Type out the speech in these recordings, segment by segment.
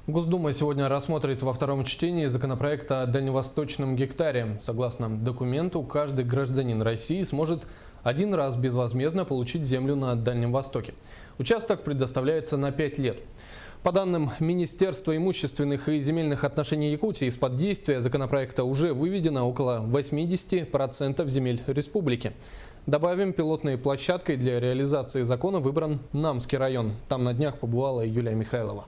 Госдума сегодня рассмотрит во втором чтении законопроект о дальневосточном гектаре. Согласно документу, каждый гражданин России сможет один раз безвозмездно получить землю на Дальнем Востоке. Участок предоставляется на 5 лет. По данным Министерства имущественных и земельных отношений Якутии, из-под действия законопроекта уже выведено около 80% земель республики. Добавим, пилотной площадкой для реализации закона выбран Намский район. Там на днях побывала Юлия Михайлова.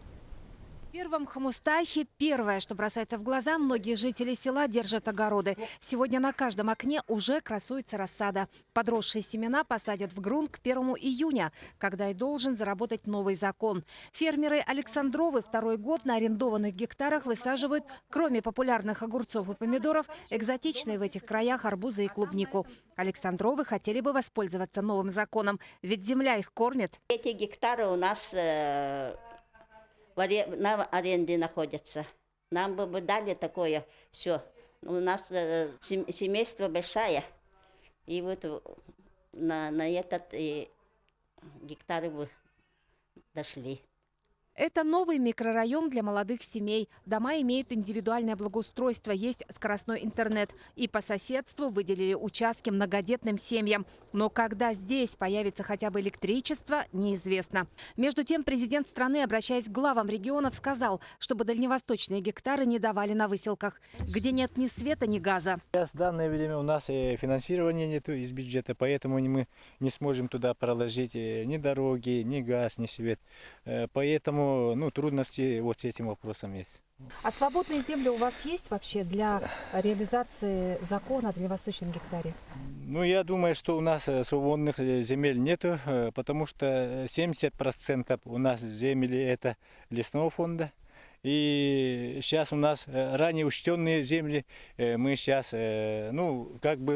В Первом Хомустахе первое, что бросается в глаза, многие жители села держат огороды. Сегодня на каждом окне уже красуется рассада. Подросшие семена посадят в грунт к 1 июня, когда и должен заработать новый закон. Фермеры Александровы второй год на арендованных гектарах высаживают, кроме популярных огурцов и помидоров, экзотичные в этих краях арбузы и клубнику. Александровы хотели бы воспользоваться новым законом, ведь земля их кормит. Эти гектары у нас на аренде находятся. Нам бы дали такое все. У нас семейство большое. И вот на этот гектары бы дошли. Это новый микрорайон для молодых семей. Дома имеют индивидуальное благоустройство, есть скоростной интернет. И по соседству выделили участки многодетным семьям. Но когда здесь появится хотя бы электричество, неизвестно. Между тем, президент страны, обращаясь к главам регионов, сказал, чтобы дальневосточные гектары не давали на выселках, где нет ни света, ни газа. Сейчас в данное время у нас финансирования нет из бюджета, поэтому мы не сможем туда проложить ни дороги, ни газ, ни свет. Поэтому трудности вот с этим вопросом есть. А свободные земли у вас есть вообще для реализации закона о дальневосточном гектаре? Я думаю, что у нас свободных земель нету, потому что 70% у нас земли это лесного фонда. И сейчас у нас ранее учтенные земли, мы сейчас,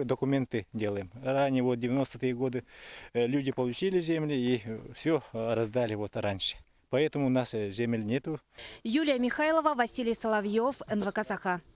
документы делаем. Ранее, 90-е годы, люди получили земли и все раздали раньше. Поэтому у нас земель нету. Юлия Михайлова, Василий Соловьев, НВК «Саха».